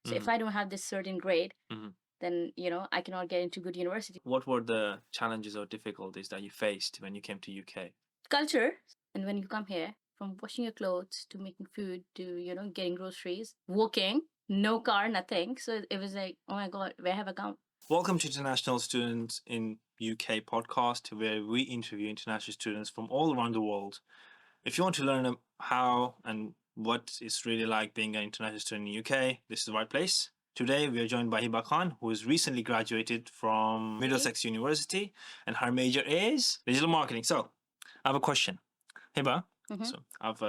So if I don't have this certain grade, then, I cannot get into good university. What were the challenges or difficulties that you faced when you came to UK? Culture. And when you come here, from washing your clothes to making food to, getting groceries, walking, no car, nothing. So it was like, oh my God, where have I come? Welcome to International Students in UK podcast, where we interview international students from all around the world. If you want to learn how and what it's really like being an international student in the UK, this is the right place. Today, we are joined by Hiba Khan, who has recently graduated from Middlesex University, and her major is digital marketing. So, I have a question. Hiba, so I've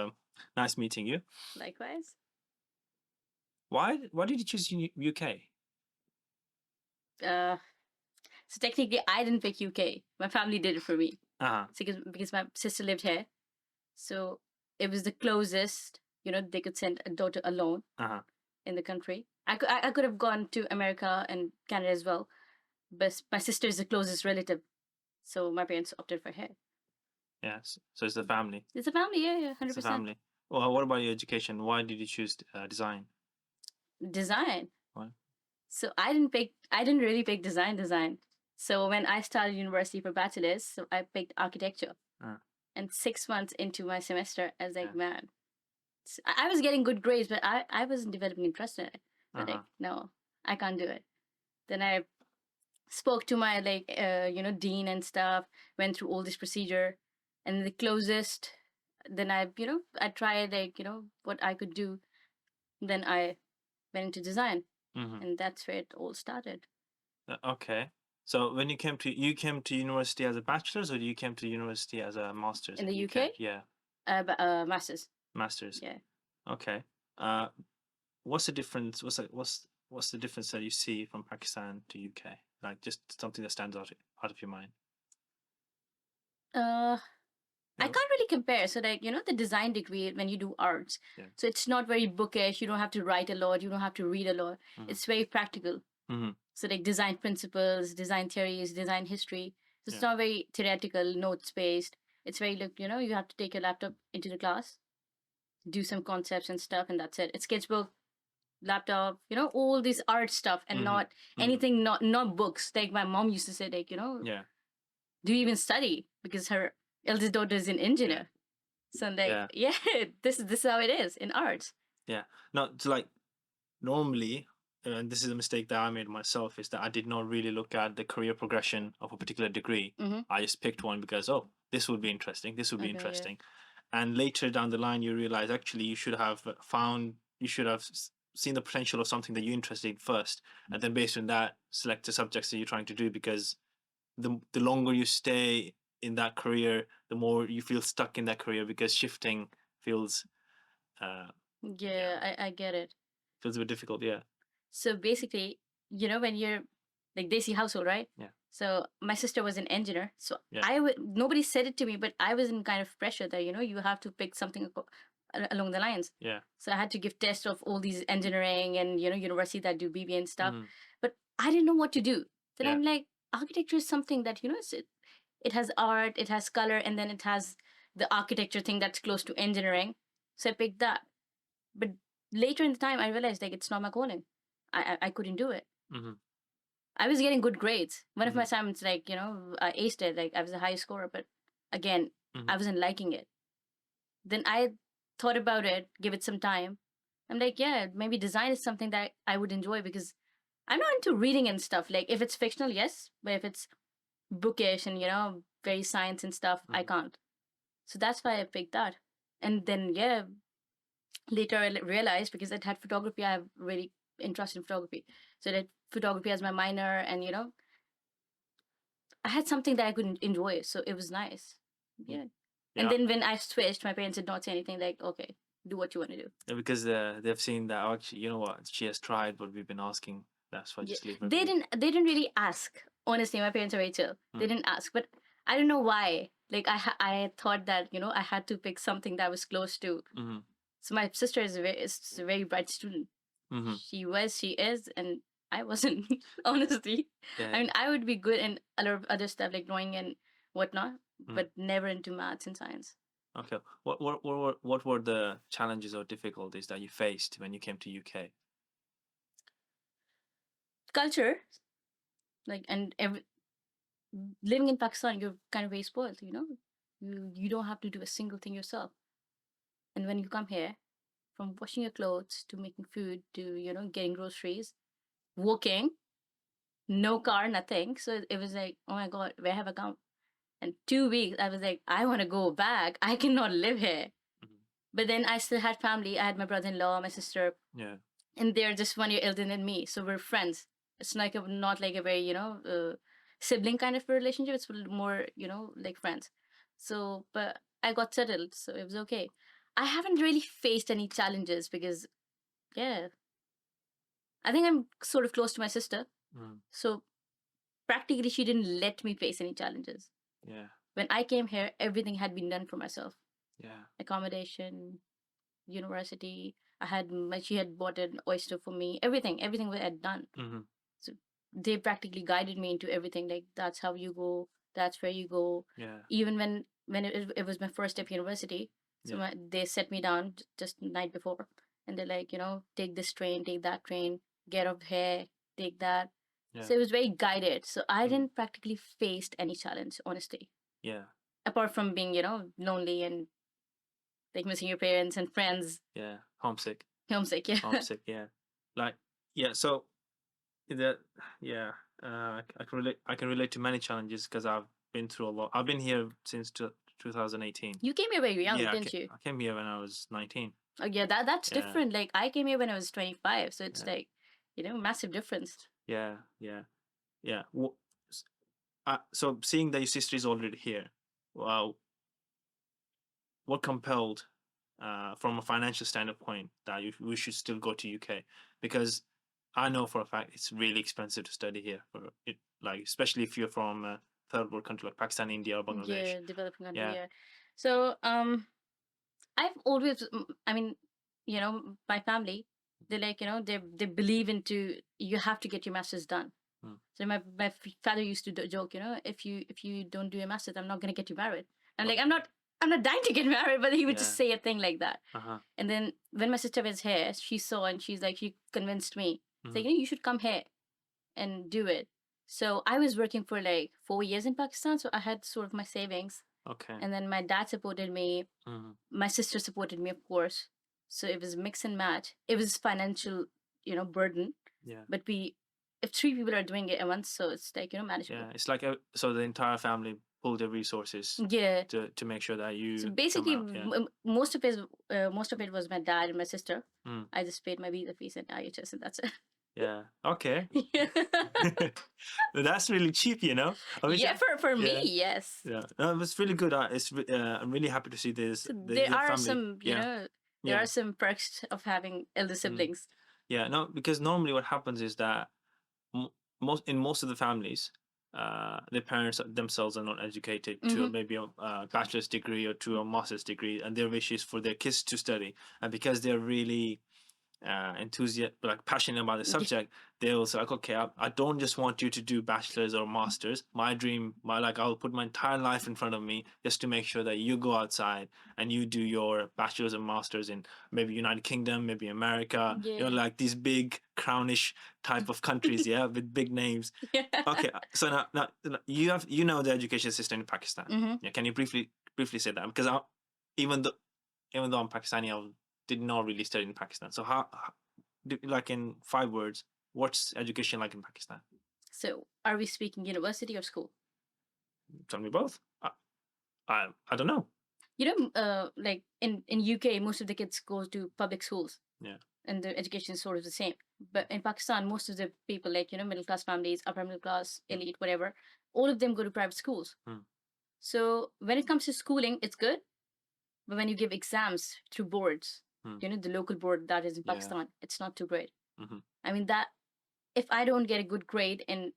nice meeting you. Likewise. Why did you choose UK? So technically, I didn't pick UK. My family did it for me. Uh-huh. So because my sister lived here. So it was the closest, they could send a daughter alone in the country. I could have gone to America and Canada as well. But my sister is the closest relative. So my parents opted for her. Yes. So it's the family. It's a family, yeah, 100%. It's the family. Well, what about your education? Why did you choose design? Design. Why? So I didn't really pick design. So when I started university for bachelor's, so I picked architecture. And 6 months into my semester, I was like, man, I was getting good grades, but I wasn't developing interest in it. Like, no, I can't do it. Then I spoke to my dean and stuff, went through all this procedure, and the closest, then I tried what I could do. Then I went into design, and that's where it all started. Okay. So when you came to university as a bachelor's, or you came to university as a master's in the UK? Yeah. Masters. Masters. Yeah. Okay. What's the difference? What's the difference that you see from Pakistan to UK? Like just something that stands out of your mind. I can't really compare. So like, the design degree when you do arts. Yeah. So it's not very bookish. You don't have to write a lot. You don't have to read a lot. It's very practical. So like design principles, design theories, design history. So it's not very theoretical, notes based. It's very you have to take your laptop into the class, do some concepts and stuff, and that's it. It's sketchbook, laptop, all this art stuff, and not anything, not books. Like my mom used to say, like, Yeah. do you even study? Because her eldest daughter is an engineer. So I'm like, this is how it is in arts. Yeah. No, so like normally, and this is a mistake that I made myself, is that I did not really look at the career progression of a particular degree. I just picked one because, this would be interesting. This would be interesting. And later down the line, you realize actually you should have seen the potential of something that you're interested in first, and then based on that, select the subjects that you're trying to do, because the longer you stay in that career, the more you feel stuck in that career, because shifting feels I get it. Feels a bit difficult. Yeah. So basically, when you're like Desi household, right? Yeah. So my sister was an engineer. So Yeah. nobody said it to me, but I was in kind of pressure that, you have to pick something along the lines. Yeah. So I had to give tests of all these engineering and, university that do BBA and stuff. But I didn't know what to do. Then I'm like, architecture is something that, it has art, it has color, and then it has the architecture thing that's close to engineering. So I picked that. But later in the time, I realized like it's not my calling. I couldn't do it. I was getting good grades. One of my assignments, like, I aced it. Like I was a high scorer, but again, I wasn't liking it. Then I thought about it, give it some time. I'm like, yeah, maybe design is something that I would enjoy, because I'm not into reading and stuff. Like if it's fictional, yes, but if it's bookish and, very science and stuff, I can't. So that's why I picked that. And then, later I realized, because it had photography, I have really interest in photography. So that photography as my minor, and, I had something that I could enjoy. So it was nice. Yeah. And then when I switched, my parents did not say anything, like, okay, do what you want to do. Yeah, because they've seen that, actually, you know what, she has tried what we've been asking. That's why just leave her. They didn't really ask. Honestly, my parents are very chill. They didn't ask, but I don't know why. Like I thought that, I had to pick something that was close to. So my sister is a very bright student. She is, and I wasn't. Honestly, I mean, I would be good in a lot of other stuff like drawing and whatnot, but never into maths and science. Okay. What were the challenges or difficulties that you faced when you came to UK? culture, like, and living in Pakistan, you're kind of very spoiled, you know? You don't have to do a single thing yourself. And when you come here, from washing your clothes to making food to, you know, getting groceries, walking, no car, nothing. So it was like, oh my God, where have I come? And 2 weeks, I was like, I want to go back. I cannot live here. Mhm. But then I still had family. I had my brother-in-law, my sister, Yeah. and they're just 1 year older than me. So we're friends. It's like not like a very, you know, sibling kind of a relationship. It's more, you know, like friends. So, but I got settled. So it was okay. I haven't really faced any challenges because, yeah, I think I'm sort of close to my sister. Mm. So practically, she didn't let me face any challenges. Yeah. When I came here, everything had been done for myself. Yeah. Accommodation, university. She had bought an oyster for me. Everything we had done. Mm-hmm. So they practically guided me into everything. Like that's how you go. That's where you go. Yeah. Even when it was my first step university, so Yeah. they set me down just the night before, and they're like, you know, take this train, take that train, get off here, take that. Yeah. So it was very guided. So I Mm. didn't practically face any challenge, honestly. Yeah. Apart from being, you know, lonely and like missing your parents and friends, Yeah. Homesick. homesick. Yeah. Homesick. Yeah. Like, yeah. So that, yeah. I can relate. I can relate to many challenges because I've been through a lot. I've been here since 2018. You came here very young, Yeah, didn't you? I came here when I was 19. Oh yeah, that's Yeah. different. Like I came here when I was 25, so it's Yeah. like, you know, massive difference. Yeah. Yeah. Yeah. So seeing that your sister is already here, wow, what compelled, from a financial standpoint, that we should still go to UK? Because I know for a fact it's really expensive to study here. For it, like especially if you're from a third world country like Pakistan, India, or Bangladesh. Yeah, developing country. Yeah. Yeah. So I've always, I mean, you know, my family, they like, you know, they believe into you have to get your masters done. Mm. So my father used to joke, you know, if you don't do your masters, I'm not gonna get you married. And like Okay. I'm not dying to get married, but he would just Yeah. say a thing like that. Uh-huh. And then when my sister was here, she saw and she's like, she convinced me. It's like, Mhm. you know, you should come here and do it. So I was working for like 4 years in Pakistan, so I had sort of my savings. Okay. And then my dad supported me. Mhm. My sister supported me, of course. So it was mix and match. It was financial, you know, burden. Yeah. But if three people are doing it at once, so it's like, you know, manageable. Yeah. It's like so the entire family pulled their resources Yeah. to make sure that you So come basically, out. Yeah. most of it was my dad and my sister. Mm. I just paid my visa fees and IHS, and that's it. Yeah. Okay. Yeah. That's really cheap, you know. I wish Yeah, for yeah. me, yes. Yeah. No, it was really good. I'm really happy to see this. So The there are family. some, you Yeah. know, there Yeah. are some perks of having elder siblings. Yeah. No, because normally what happens is that most of the families, their parents themselves are not educated to Mhm. maybe a bachelor's degree or to a master's degree, and their wish is for their kids to study. And because they're really enthusiastic, like passionate about the Yeah. subject, they will say like, okay, I don't just want you to do bachelor's or master's. My dream, I'll put my entire life in front of me just to make sure that you go outside and you do your bachelor's and master's in maybe United Kingdom, maybe America, you know, Yeah. like these big crownish type of countries, yeah, with big names. Yeah. Okay, so now you know the education system in Pakistan. Mhm. Yeah, can you briefly say that? Because even though I'm Pakistani, I did not really study in Pakistan. So like in 5 words, what's education like in Pakistan? So, are we speaking university or school? Tell me both. I don't know. You know, like in UK, most of the kids go to public schools. Yeah. And the education is sort of the same. But in Pakistan, most of the people, like, you know, middle class families, upper middle class, elite, whatever, all of them go to private schools. Hmm. So when it comes to schooling, it's good. But when you give exams through boards, you know, the local board that is in Yeah. Pakistan, it's not too great. Mhm. I mean, that if I don't get a good grade in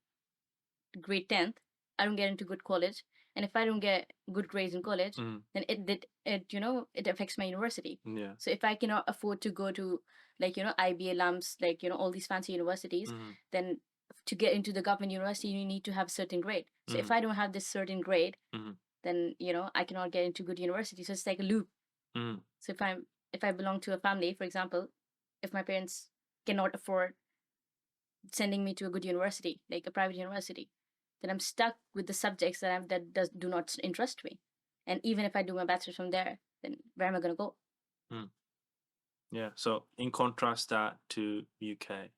grade 10th, I don't get into good college. And if I don't get good grades in college, then it you know, it affects my university. Yeah. So if I cannot afford to go to like, you know, IB alums, like, you know, all these fancy universities, then to get into the government university, you need to have a certain grade. So if I don't have this certain grade, then, you know, I cannot get into good university. So it's like a loop. So if I belong to a family, for example, if my parents cannot afford sending me to a good university, like a private university, then I'm stuck with the subjects that do not interest me. And even if I do my bachelor's from there, then where am I going to go? Yeah. So in contrast that to UK.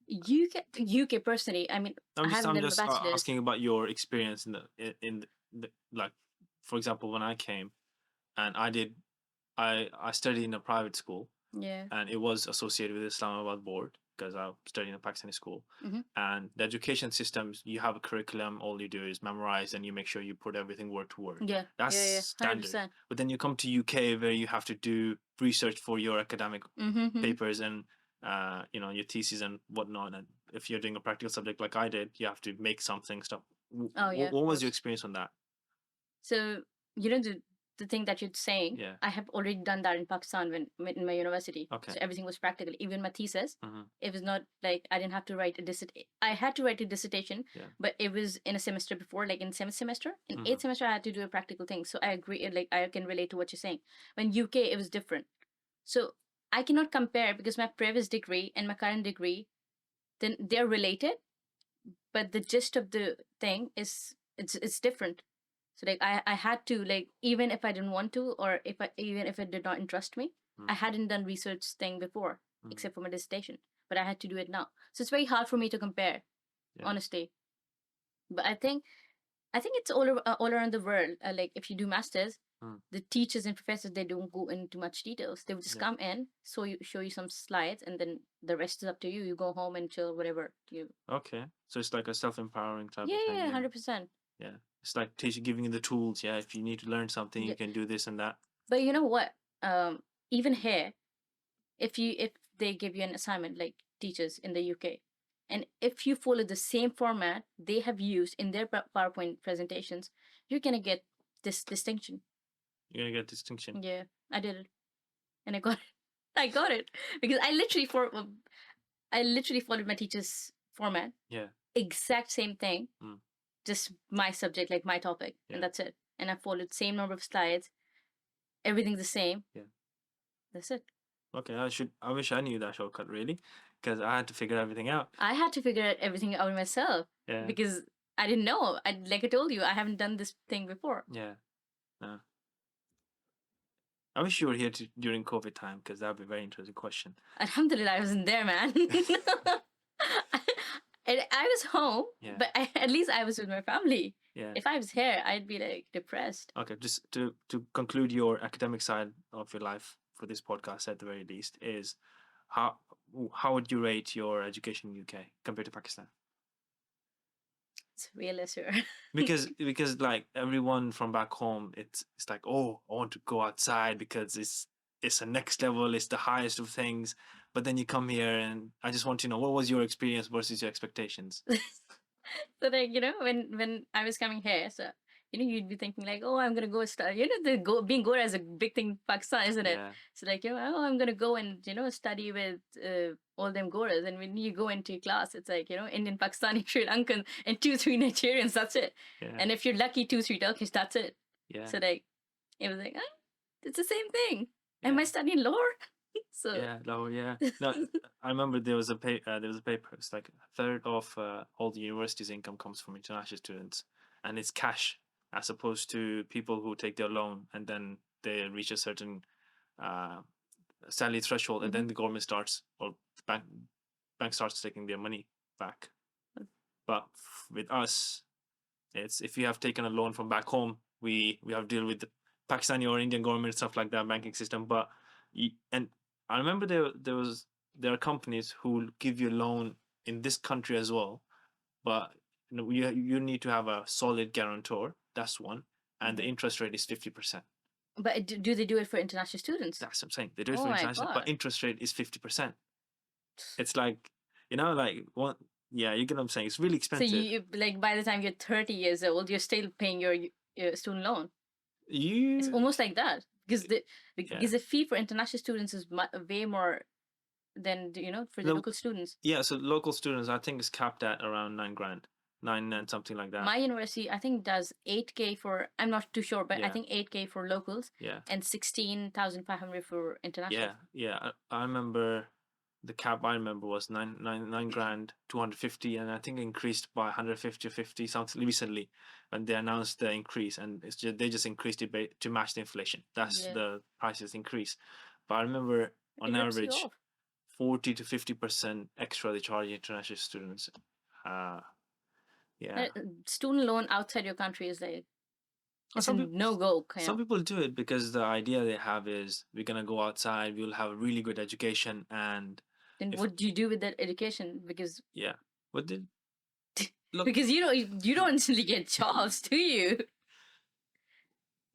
UK personally, I mean, I haven't I'm done my just bachelor's. asking about your experience in the like, for example, when I came and I studied in a private school. Yeah. And it was associated with Islamabad board because I studied in a Pakistani school. Mm-hmm. And the education systems, you have a curriculum, all you do is memorize and you make sure you put everything word to word. Yeah. That's Yeah. standard. 100%. But then you come to UK where you have to do research for your academic Mm-hmm. papers and your thesis and whatnot. And if you're doing a practical subject like I did, you have to make something stuff. Oh yeah. What was your experience on that? So the thing that you're saying, Yeah. I have already done that in Pakistan when in my university. Okay. So everything was practical. Even my thesis, Mm-hmm. it was not like I didn't have to write a dissertation. I had to write a dissertation, Yeah. but it was in a semester before, like in seventh semester. In Mhm. eighth semester, I had to do a practical thing. So I agree. Like I can relate to what you're saying. When UK, it was different. So I cannot compare because my previous degree and my current degree, then they're related, but the gist of the thing is it's different. So like I had to, like, even if I didn't want to, or even if it did not interest me, I hadn't done research thing before except for my dissertation, but I had to do it now. So it's very hard for me to compare, honestly. But I think it's all around the world. Like if you do masters, the teachers and professors, they don't go into much details. They would just come in, show you some slides, and then the rest is up to you. You go home and chill, whatever you. Okay, so it's like a self-empowering type of Yeah, thing. yeah, Yeah. 100%. Yeah, it's like giving you the tools. Yeah, if you need to learn something, you Yeah. can do this and that. But you know what? Even here, if they give you an assignment, like teachers in the UK, and if you follow the same format they have used in their PowerPoint presentations, you're gonna get this distinction. You're gonna get distinction. Yeah, I did it, and I got it. I got it because I literally followed my teacher's format. Yeah. Exact same thing, just my subject, like my topic, and that's it. And I followed same number of slides, everything's the same. Yeah. That's it. Okay, I wish I knew that shortcut really, because I had to figure everything out. I had to figure everything out myself. Yeah. Because I didn't know. Like I told you, I haven't done this thing before. Yeah. No. I wish you were here during COVID time, because that would be a very interesting question. Alhamdulillah, I wasn't there, man. I was home, but at least I was with my family. Yeah. If I was here, I'd be like depressed. Okay, just to conclude your academic side of your life for this podcast, at the very least, is how would you rate your education in UK compared to Pakistan? It's way lesser. because like everyone from back home, it's like, oh, I want to go outside because it's the next level, it's the highest of things. But then you come here, and I just want to know, what was your experience versus your expectations? So like, when I was coming here, so you'd be thinking like, oh, I'm gonna go study. Being Gora is a big thing in Pakistan, isn't it? Yeah. So like, oh, I'm gonna go and study with all them Goras. And when you go into class, it's like, Indian, Pakistani, Sri Lankan, and 2-3 Nigerians. That's it. Yeah. And if you're lucky, 2-3 Turkish. That's it. Yeah. So like, it was like, it's the same thing. Yeah. Am I studying lore? So yeah, Lahore, yeah. No, I remember there was a paper. It's like a third of all the university's income comes from international students, and it's cash, as opposed to people who take their loan and then they reach a certain salary threshold, and then the government starts, or the bank starts taking their money back. But with us, it's if you have taken a loan from back home, we have to deal with the Pakistani or Indian government, stuff like that, banking system. But and I remember there are companies who give you a loan in this country as well, but you need to have a solid guarantor. That's one, and the interest rate is 50%. But do they do it for international students? That's what I'm saying. They do it for international, but interest rate is 50%. It's like, like what? Yeah, you get what I'm saying. It's really expensive. So you like, by the time you're 30 years old, you're still paying your student loan. It's almost like that, because the fee for international students is way more than for the local students. Yeah, so local students, I think, is capped at around 9 grand, 9 and something like that. My university, I think, does 8K for, I'm not too sure, but I think 8K for locals. Yeah. And 16,500 for international. Yeah, I remember the cap I remember was nine grand 250, and I think it increased by 150 or 50 something recently when they announced the increase, and they just increased it to match the inflation. That's Yeah. the prices increase. But I remember on It rips you average off. 40 to 50% extra they charge international students. Yeah. Student loan outside your country is like, Well, it's a no-go, some people do it because the idea they have is we're gonna go outside, we'll have a really good education, and Then if what do you do with that education? Because yeah, but then look, because you don't instantly get jobs, do you?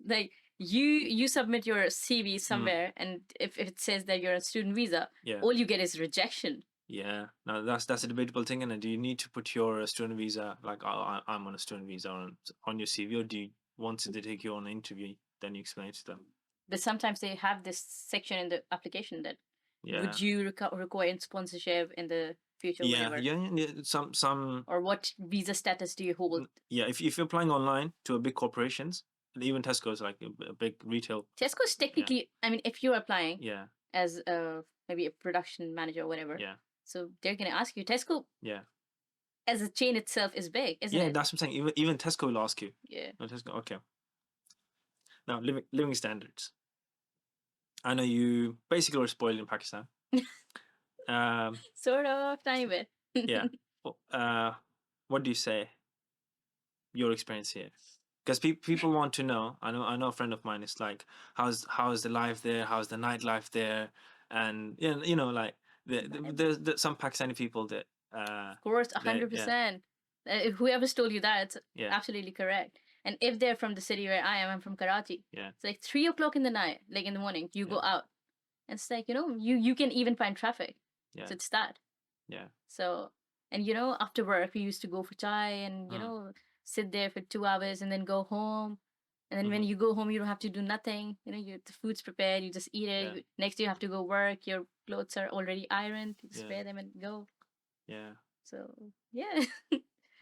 Like you submit your CV somewhere, and if it says that you're on student visa, yeah, all you get is rejection. yeah. Now that's a debatable thing, and do you need to put your student visa like I'm on a student visa on your CV, or do you once they take you on an interview, then you explain it to them? But sometimes they have this section in the application that Yeah, would you require sponsorship in the future, yeah, whatever, yeah. Some or what visa status do you hold? yeah. If you're applying online to a big corporations, and even Tesco's like a big retail. Tesco's technically, I mean, if you're applying Yeah, as maybe a production manager or whatever, yeah, so they're gonna ask you. Tesco yeah. as a chain itself is big, isn't Yeah, it? that's what I'm saying. Even Tesco will ask you. Yeah. No, Tesco. Okay. Now, living standards. I know you basically were spoiled in Pakistan. Sort of, tiny bit. Yeah. What do you say? Your experience here, because people want to know. I know a friend of mine is like, how's the life there? How's the nightlife there? And like there's some Pakistani people that Of course, they yeah 100%. Whoever's told you that, it's yeah absolutely correct. And if they're from the city where I'm from Karachi. yeah It's like 3 o'clock in the night, like in the morning, you yeah go out. And it's like, you can even find traffic. yeah So it's that. yeah So, and after work, we used to go for chai and, sit there for 2 hours and then go home. And then when Mhm. you go home, you don't have to do nothing. The food's prepared, you just eat it. Yeah. Next day, you have to go work. Your clothes are already ironed. You just Yeah. wear them and go. Yeah. So, yeah.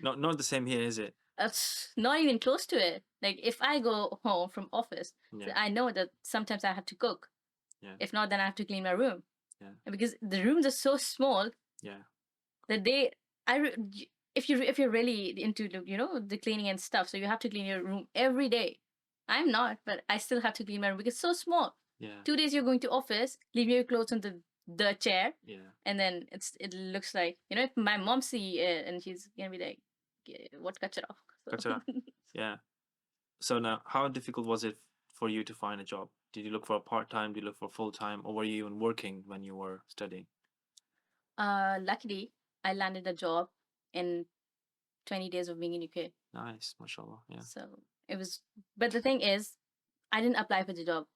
Not the same here, is it? That's not even close to it. Like, if I go home from office, Yeah. I know that sometimes I have to cook. Yeah. If not, then I have to clean my room. Yeah. And because the rooms are so small Yeah. that if you're really into the cleaning and stuff, so you have to clean your room every day. I'm not, but I still have to clean my room because it's so small. Yeah. 2 days you're going to office, leave your clothes on the chair, Yeah. and then it looks like if my mom see it and she's gonna be like, "What cut it off?" So. Gotcha. Yeah. So now, how difficult was it for you to find a job? Did you look for a part-time? Did you look for full-time? Or were you even working when you were studying? Luckily, I landed a job in 20 days of being in UK. Nice, mashallah. Yeah. So it was, but the thing is, I didn't apply for the job.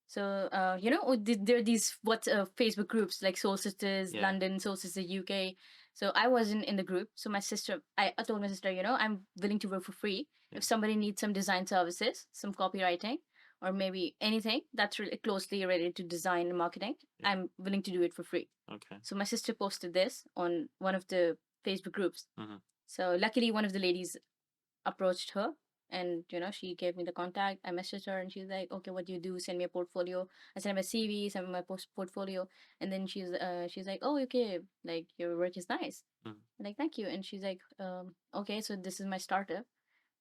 So there are these Facebook groups like Soul Sisters Yeah. London, Soul Sisters UK. So I wasn't in the group. So my sister, I told my sister, I'm willing to work for free Yeah. if somebody needs some design services, some copywriting, or maybe anything that's really closely related to design and marketing. Yeah. I'm willing to do it for free. Okay. So my sister posted this on one of the Facebook groups. Mm-hmm. So luckily, one of the ladies approached her, and she gave me the contact. I messaged her and she's like, okay, what do you do? Send me a portfolio. I sent her my CV, sent me my portfolio, and then she's like, oh, okay, like your work is nice. Mm. I'm like, thank you. And she's like, okay, so this is my startup,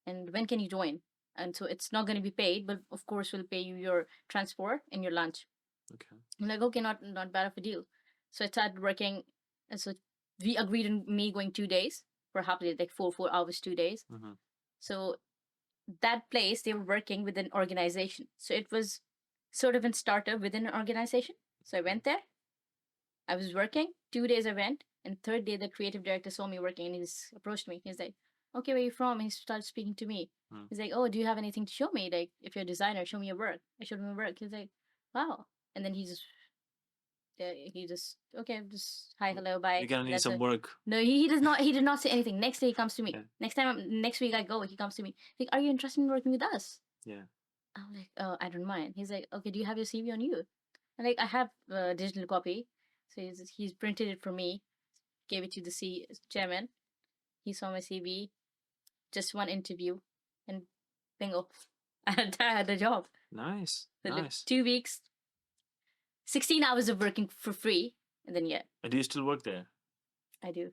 and when can you join? And so it's not going to be paid, but of course we'll pay you your transport and your lunch. Okay. I'm like, okay, not bad of a deal. So I started working, and so we agreed on me going 2 days for happily like 4 hours 2 days. Mm-hmm. So that place, they were working with an organization. So it was sort of a startup within an organization. So I went there. I was working. 2 days I went. And third day, the creative director saw me working and he just approached me. He's like, okay, where are you from? And he started speaking to me. Mm. He's like, oh, do you have anything to show me? Like, if you're a designer, show me your work. I showed him my work. He's like, wow. And then okay, just hi, hello, bye. You're gonna need That's some it. work. No, he did not say anything. Next day he comes to me. Yeah. Next week I go, he comes to me. Like, are you interested in working with us? Yeah. I'm like, oh, I don't mind. He's like, okay, do you have your CV on you? And like, I have a digital copy. So he's printed it for me, gave it to the chairman. He saw my CV, just one interview, and bingo. I had a job. Nice. So like Nice. 2 weeks, 16 hours of working for free. And then yeah, And do you still work there? I do.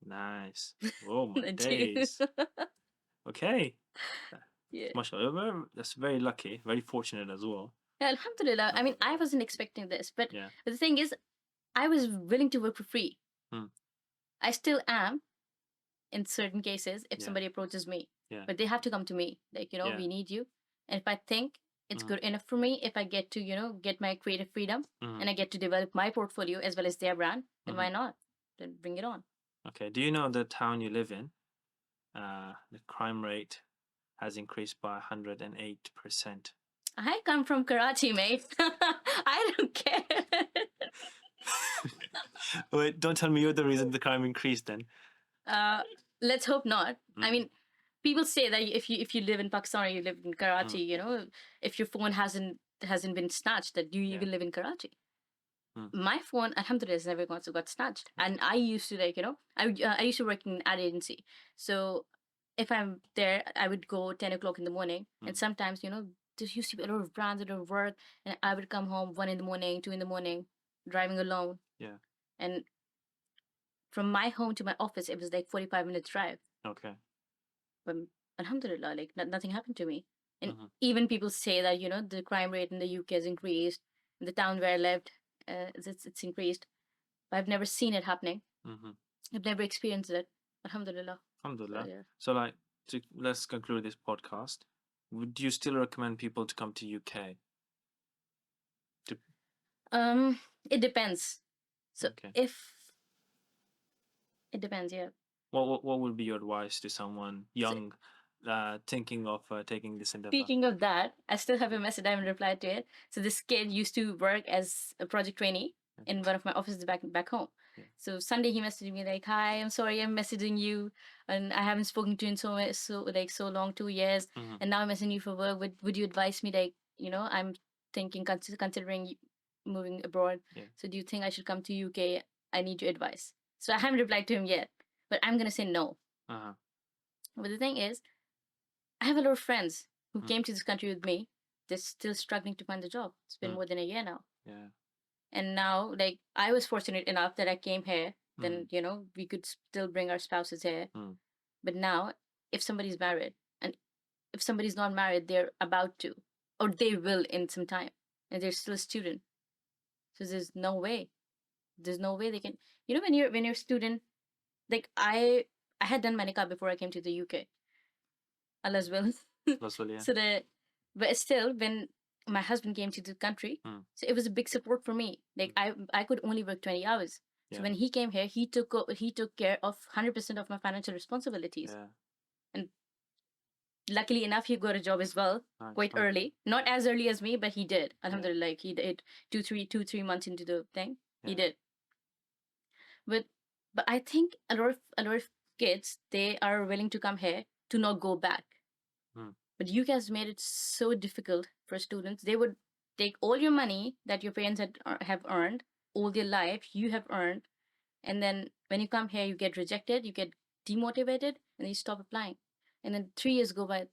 Nice. Oh my I do. days. Okay. Yeah. Mashallah, that's very lucky, very fortunate as well. Yeah, Alhamdulillah. I mean, I wasn't expecting this, but Yeah. the thing is, I was willing to work for free. Hmm. I still am in certain cases if Yeah. somebody approaches me. Yeah. But they have to come to me. Like, Yeah. we need you. And if I think it's Mhm. good enough for me, if I get to, get my creative freedom Mhm. and I get to develop my portfolio as well as their brand, then why Mhm. not? Then bring it on. Okay. Do you know the town you live in? The crime rate has increased by 108%. I come from Karachi, mate. I don't care. Wait, don't tell me you're the reason the crime increased then. Let's hope not. I Mm. mean, people say that if you live in Pakistan or you live in Karachi, if your phone hasn't been snatched, that you Yeah. even live in Karachi. Mm. My phone, alhamdulillah, has never got snatched. And I used to I used to work in an ad agency. So if I'm there, I would go 10 o'clock in the morning, and sometimes there used to be a lot of brands that would work, and I would come home 1 in the morning, 2 in the morning, driving alone. Yeah. And from my home to my office, it was like 45 minutes drive. Okay. But alhamdulillah, like nothing happened to me. And Mhm. even people say that the crime rate in the UK has increased. In the town where I lived, it's increased. But I've never seen it happening. Mhm. I've never experienced it. Alhamdulillah. Alhamdulillah. So, yeah. So, like, let's conclude this podcast. Would you still recommend people to come to UK? It depends. So Okay. if it depends, yeah. What would be your advice to someone So young, thinking of taking this endeavor? speaking of that, I still have a message. I haven't replied to it. So this kid used to work as a project trainee in one of my offices back home. Yeah. So Sunday he messaged me like, "Hi, I'm sorry I'm messaging you, and I haven't spoken to you in so long, 2 years, Mhm. and now I'm messaging you for work. Would you advise me I'm thinking considering moving abroad. Yeah. So do you think I should come to UK? I need your advice." So I haven't replied to him yet, but I'm gonna say no. Uh-huh. But the thing is, I have a lot of friends who Mm. came to this country with me. They're still struggling to find a job. It's been more than a year now. Yeah. And now, like, I was fortunate enough that I came here. Then, we could still bring our spouses here. But now, if somebody's married, and if somebody's not married, they're about to, or they will in some time, and they're still a student. So there's no way. There's no way they can. When you're a student, like I had done my nikah before I came to the UK. Allah's will. That's well, yeah. So but still, when my husband came to the country, so it was a big support for me. Like I could only work 20 hours. So Yeah. when he came here, he took care of 100% of my financial responsibilities. Yeah. And luckily enough, he got a job as well Nice. quite Alhamdulillah. early. Not as early as me, but he did. Alhamdulillah, like he did 2-3 months into the thing. He Yeah. did. But I think a lot of kids, they are willing to come here to not go back. But you guys made it so difficult for students. They would take all your money that your parents have earned all their life, you have earned, and then when you come here, you get rejected, you get demotivated, and you stop applying. And then 3 years go by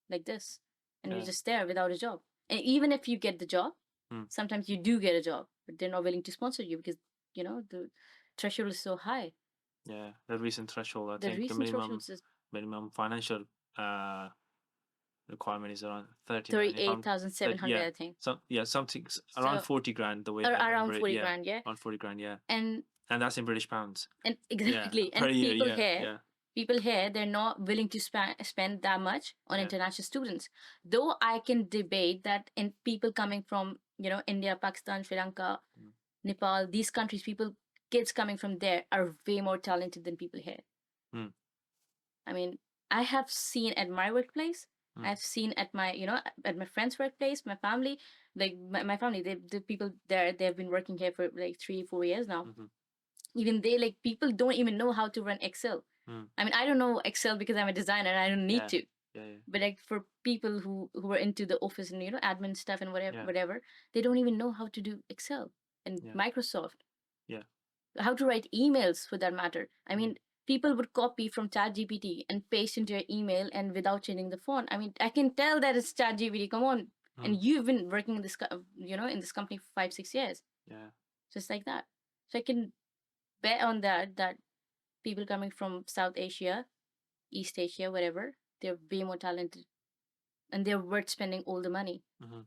like this, and Yeah. you're just there without a job. And even if you get the job, sometimes you do get a job, but they're not willing to sponsor you because the threshold is so high. Yeah. The recent threshold, I The think the recent minimum threshold is minimum financial requirement is around 38,700, yeah. I think. Something around So 40 grand the way I around remember it. 40 Yeah. grand, yeah. Around 40 grand, yeah. And that's in British pounds. exactly. Per And year, people yeah. here, Yeah. people here, they're not willing to spend that much on Yeah. international students. Though I can debate that in people coming from, India, Pakistan, Sri Lanka, Nepal, these countries, kids coming from there are way more talented than people here. I mean, I have seen at my workplace, I've seen at my, at my friend's workplace, my family, like my family, the people there, they've been working here for like 3-4 years now. Even they, like, people don't even know how to run Excel. I mean, I don't know Excel because I'm a designer and I don't need to. Yeah. But like for people who are into the office and admin stuff and Yeah. whatever, they don't even know how to do Excel and Yeah. Microsoft. Yeah. How to write emails for that matter. I mean, people would copy from ChatGPT and paste into your email and without changing the font. I mean, I can tell that it's ChatGPT. Come on. And you've been working in this, in this company for 5-6 years. Yeah. Just like that. So I can bet on that people coming from South Asia, East Asia, whatever, they're way more talented and they're worth spending all the money. Mm-hmm.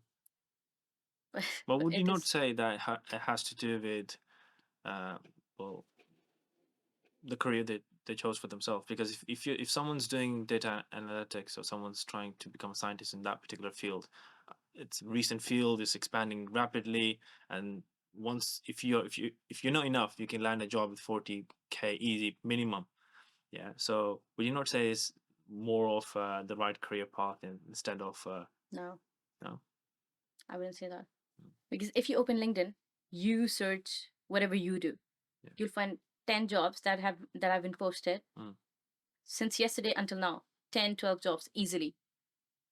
But, But but would you it not is say that it has to do with, uh, well, the career that they chose for themselves? Because if someone's doing data analytics or someone's trying to become a scientist in that particular field, it's a recent field, it's expanding rapidly, and once if you're not enough, you can land a job with 40K easy minimum. Yeah. So would you not say it's more of the right career path instead of no, no? I wouldn't say that. Because if you open LinkedIn, you search whatever you do, Yeah. you'll find 10 jobs that have been posted Mm. since yesterday until now. 10, 12 jobs easily.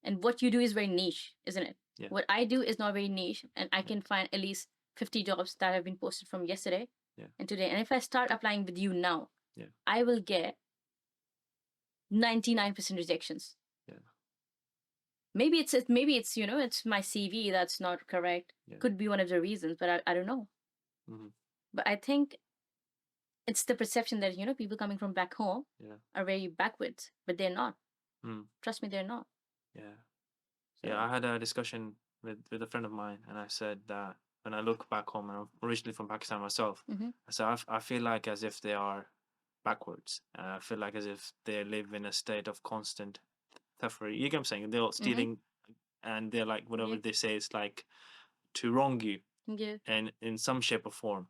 And what you do is very niche, isn't it? Yeah. What I do is not very niche, and I Yeah. can find at least 50 jobs that have been posted from yesterday Yeah. and today. And if I start applying with you now, Yeah. I will get 99% rejections. Yeah. Maybe it's it's my CV that's not correct. Yeah. Could be one of the reasons, but I don't know. Mm-hmm. But I think it's the perception that people coming from back home Yeah. are very backwards, but they're not. Mm. Trust me, they're not. Yeah. Yeah. So I had a discussion with a friend of mine, and I said that when I look back home, and I'm originally from Pakistan myself, mhm, I said I feel like as if they are backwards. I feel like as if they live in a state of constant theftery. You get what I'm saying? They're mhm, stealing, and they're like whatever yeah, they say is like to wrong you, yeah, and in some shape or form.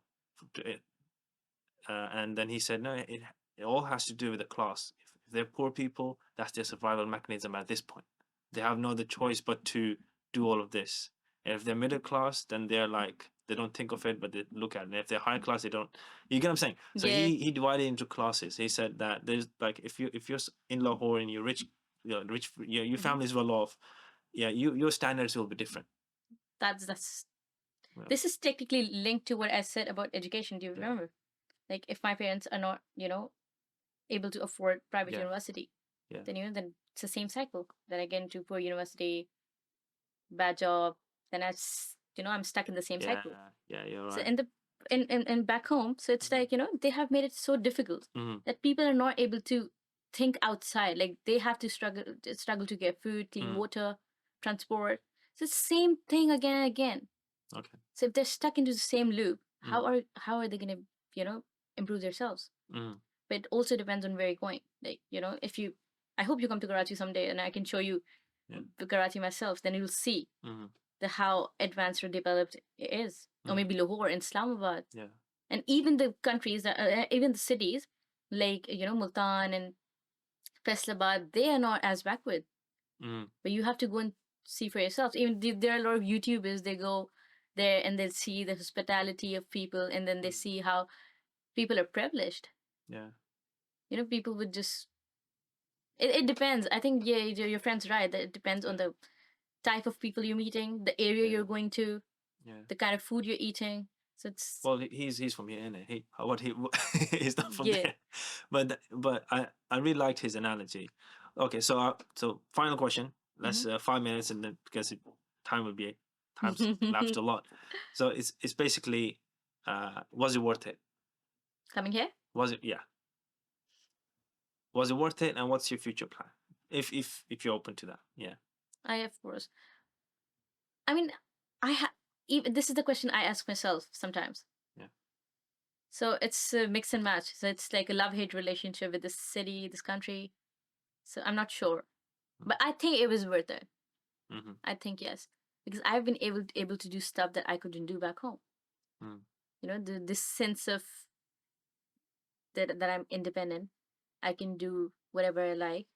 And then he said, no, it all has to do with the class. If they're poor people, that's their survival mechanism at this point. They have no other choice but to do all of this. And if they're middle class, then they're like they don't think of it, but they look at it. And if they're higher class, they don't. You get what I'm saying? So yeah. he divided into classes. He said that there's like if you're in Lahore and you're rich, rich, your Mhm. family's well off. Yeah, your standards will be different. That's Yeah, this is technically linked to what I said about education. Do you yeah, remember? Like if my parents are not, able to afford private yeah, university, yeah, then it's the same cycle. Then I get into poor university, bad job, then I'm stuck in the same yeah, cycle. yeah. You're So right. in back home, so it's Mm-hmm. like, they have made it so difficult Mm-hmm. that people are not able to think outside. Like they have to struggle to get food, clean Mm-hmm. water, transport. It's the same thing again and again. Okay. So if they're stuck into the same loop, Mm-hmm. how are they gonna, improve themselves? Mm-hmm. But it also depends on where you're going. Like, if you I hope you come to Karachi someday and I can show you Yeah. the Karachi myself, then you'll see Mm-hmm. the how advanced or developed it is. Or Mm-hmm. maybe Lahore and Islamabad. Yeah. And even the countries even the cities like Multan and Faisalabad, they are not as backward. Mm-hmm. But you have to go and see for yourself. Even there are a lot of YouTubers, they go there and they see the hospitality of people, and then they see how people are privileged. Yeah. People would just it depends. I think, yeah, your friend's right that it depends on Yeah. the type of people you're meeting, the area Yeah. you're going to, Yeah. the kind of food you're eating. So it's Well, he's from here, innit? He he's not from yeah. there, but I really liked his analogy. Okay, so final question. Let's Hmm. 5 minutes, and then because time will be time's lapsed a lot. So it's basically, was it worth it? Coming here, Was it, yeah? Was it worth it? And what's your future plan? If you're open to that, yeah, I of course. I mean, I have. Even this is the question I ask myself sometimes. yeah, So it's a mix and match. So it's like a love hate relationship with this city, this country. So I'm not sure, but I think it was worth it. mm-hmm, I think yes, because I've been able to do stuff that I couldn't do back home. mm, This sense of that I'm independent. I can do whatever I like,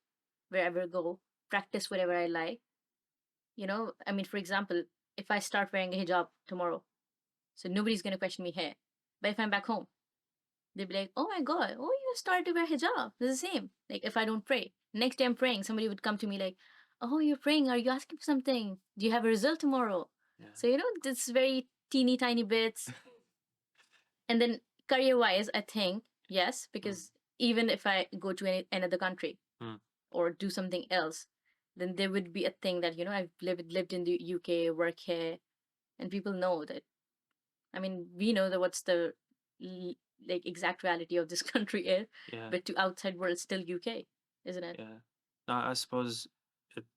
wherever I go, practice whatever I like. I mean, for example, if I start wearing a hijab tomorrow, so nobody's gonna question me here. But if I'm back home, they'd be like, "Oh my god, oh you started to wear hijab." It's the same. Like if I don't pray, next day I'm praying, somebody would come to me like, "Oh, you're praying? Are you asking for something? Do you have a result tomorrow?" yeah, So this very teeny tiny bits. And then career wise, I think yes, mm, because even if I go to another country mm, or do something else, then there would be a thing that I've lived in the UK, work here, and people know that. I mean, we know that what's the like exact reality of this country is, Yeah. but to outside world still UK, isn't it? Yeah. Now, I suppose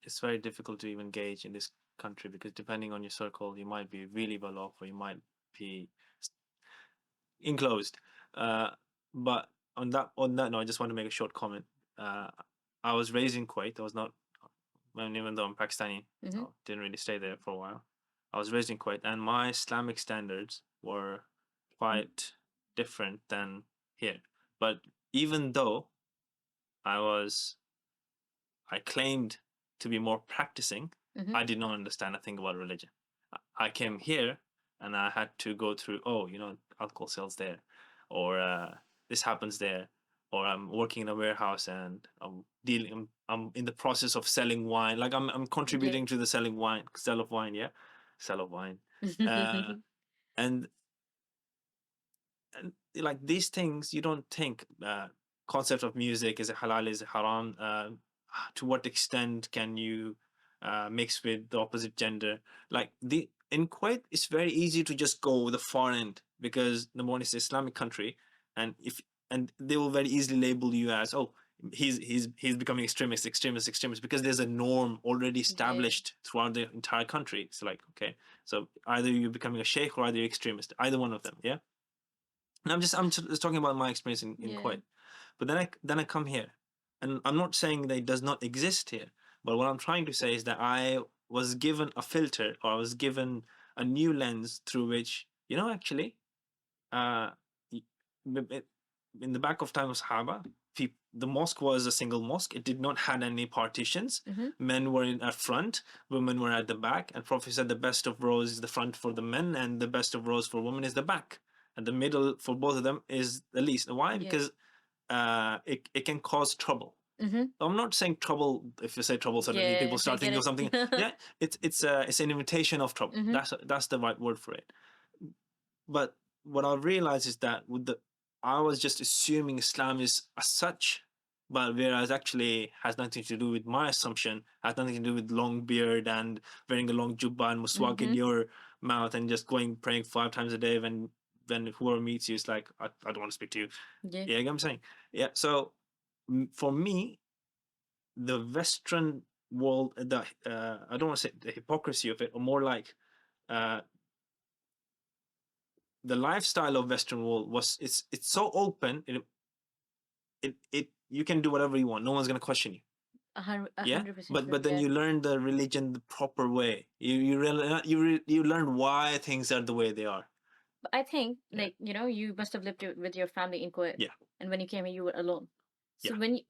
it's very difficult to even gauge in this country because depending on your circle, you might be really well off or you might be enclosed. Uh, but on that note, I just want to make a short comment. Uh, I was raised in Kuwait. I was not, even though I'm Pakistani, Mm-hmm. I didn't really stay there for a while. I was raised in Kuwait, and my Islamic standards were quite different than here. But even though I was I claimed to be more practicing, Mm-hmm. I did not understand a thing about religion. I came here and I had to go through, oh, alcohol sales there, or this happens there, or I'm working in a warehouse and I'm in the process of selling wine. Like I'm Yeah. contributing to the sell of wine, yeah, sell of wine, uh, and and like these things you don't think concept of music is it halal, is it haram, to what extent can you mix with the opposite gender. Like the in Kuwait it's very easy to just go the far end because number one it's an Islamic country, and if and they will very easily label you as, oh, he's becoming extremist because there's a norm already Yeah. established throughout the entire country. It's like, okay, so either you're becoming a sheikh or either you're extremist, either one of them, yeah. And I'm just talking about my experience in Yeah. Kuwait. But then I come here, and I'm not saying that it does not exist here. But what I'm trying to say is that I was given a filter, or I was given a new lens through which, actually, uh, in the back of time of Sahaba, the mosque was a single mosque. It did not had any partitions. Mm-hmm. Men were in at front, women were at the back, and Prophet said the best of rows is the front for the men, and the best of rows for women is the back, and the middle for both of them is the least. Why? Yeah. Because it can cause trouble. Mm-hmm. I'm not saying trouble. If you say trouble, suddenly Yeah, people I start get thinking of something. it. Yeah, it's an invitation of trouble. Mm-hmm. That's the right word for it. But what I realized is that I was just assuming Islam is as such, but whereas actually has nothing to do with my assumption, has nothing to do with long beard and wearing a long jubba and muswak in Mm-hmm. your mouth and just going praying 5 times a day when whoever meets you is like, I don't want to speak to you. Yeah. Yeah, you know what I'm saying? Yeah. So for me, the Western world, I don't want to say the hypocrisy of it, or more like uh, the lifestyle of Western world was it's so open. It you can do whatever you want. No one's gonna question you. A Yeah, 100% but true. then Yeah. you learn the religion the proper way. You learn why things are the way they are. But I think, Yeah, like, you must have lived with your family in Kuwait, yeah, and when you came here, you were alone. So yeah, when you,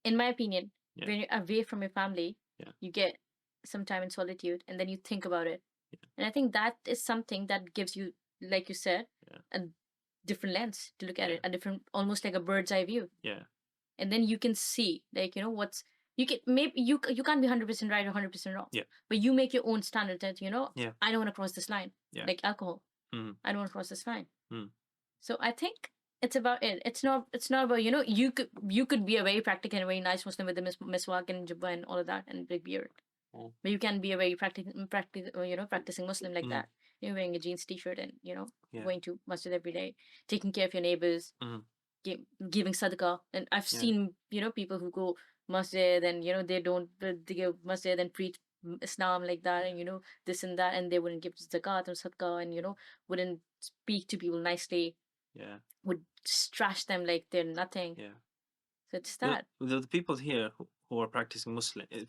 in my opinion, yeah, when you're away from your family, yeah, you get some time in solitude, and then you think about it. And I think that is something that gives you, like you said, yeah, a different lens to look at yeah, it, a different, almost like a bird's eye view. yeah, And then you can see, like, what's, you can, maybe you can't be 100% right or 100% wrong, yeah, but you make your own standard that, yeah, I don't want to cross this line, yeah. like alcohol. Mm, I don't want to cross this line. mm, So I think it's about it. It's not about, you could be a very practical and a very nice Muslim with the miswak and jubba and all of that and big beard. mm, But you can be a very practicing Muslim like mm, that. Wearing a jeans t-shirt and, yeah, going to masjid every day, taking care of your neighbors, mm, giving sadaqah. And I've yeah, seen, people who go masjid and, they don't, they go masjid and preach Islam like that, and, this and that, and they wouldn't give zakat or sadaqah, and, wouldn't speak to people nicely, yeah, would trash them like they're nothing. yeah. So it's The, that. the people here who are practicing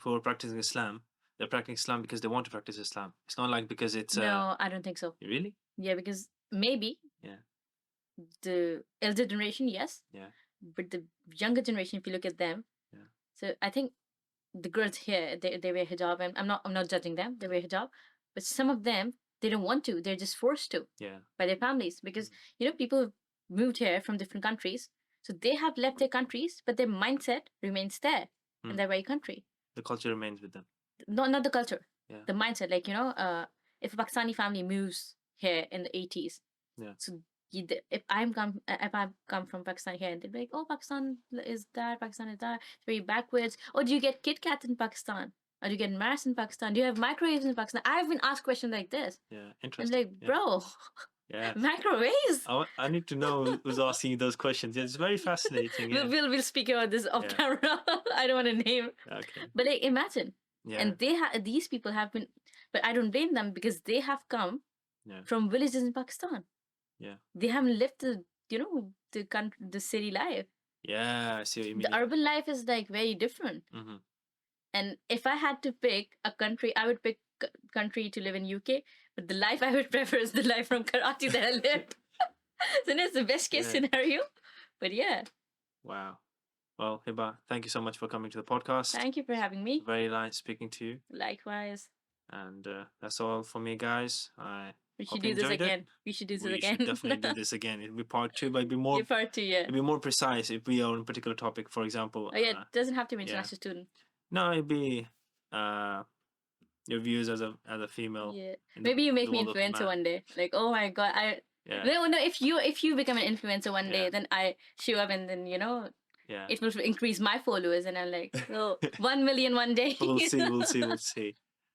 who are practicing Islam, they're practicing Islam because they want to practice Islam. It's not like because it's No, I don't think so. really. Yeah, because maybe Yeah, the elder generation, yes, yeah, but the younger generation, if you look at them, yeah, so I think the girls here, they wear hijab, and I'm not judging them. They wear hijab, but some of them, they don't want to. They're just forced to yeah, by their families, because people moved here from different countries, so they have left their countries, but their mindset remains there in mm. their very country. The culture remains with them. Not the culture, Yeah, the mindset. Like, if a Pakistani family moves here in the 80s, yeah, so if I come from Pakistan here, and they're like, oh, Pakistan is that, it's very backwards. Or do you get Kit Kats in Pakistan? Or do you get Mars in Pakistan? Do you have microwaves in Pakistan? I've been asked questions like this. yeah. I'm Interesting. like, Yeah, bro, Yeah. Microwaves. I need to know who's asking you those questions. It's very fascinating. Yeah. We'll speak about this off Yeah. camera. I don't want to name. Okay. But like, imagine. Yeah. And these people have been, but I don't blame them because they have come Yeah. from villages in Pakistan. Yeah. They haven't lived the city life. Yeah, I see what you mean. The urban life is like very different. Mm-hmm. And if I had to pick a country, I would pick country to live in UK. But the life I would prefer is the life from Karachi that I lived. So that's the best case scenario. But yeah. Wow. Well, Hiba, thank you so much for coming to the podcast. Thank you for having me. Very nice speaking to you. Likewise. And that's all for me, guys. We should do this again. We should do this again. We should definitely do this again. It'll be part 2, but it'll be more. Part 2, yeah. It'll be more precise if we are on a particular topic, for example. Oh yeah, it doesn't have to be international student. No, it'd be your views as a female. Yeah. Maybe you make me influencer one day. Like, oh my god, No, if you become an influencer one day, then I show up and then it will increase my followers, and I'm like, oh, 1 million one day. We'll see.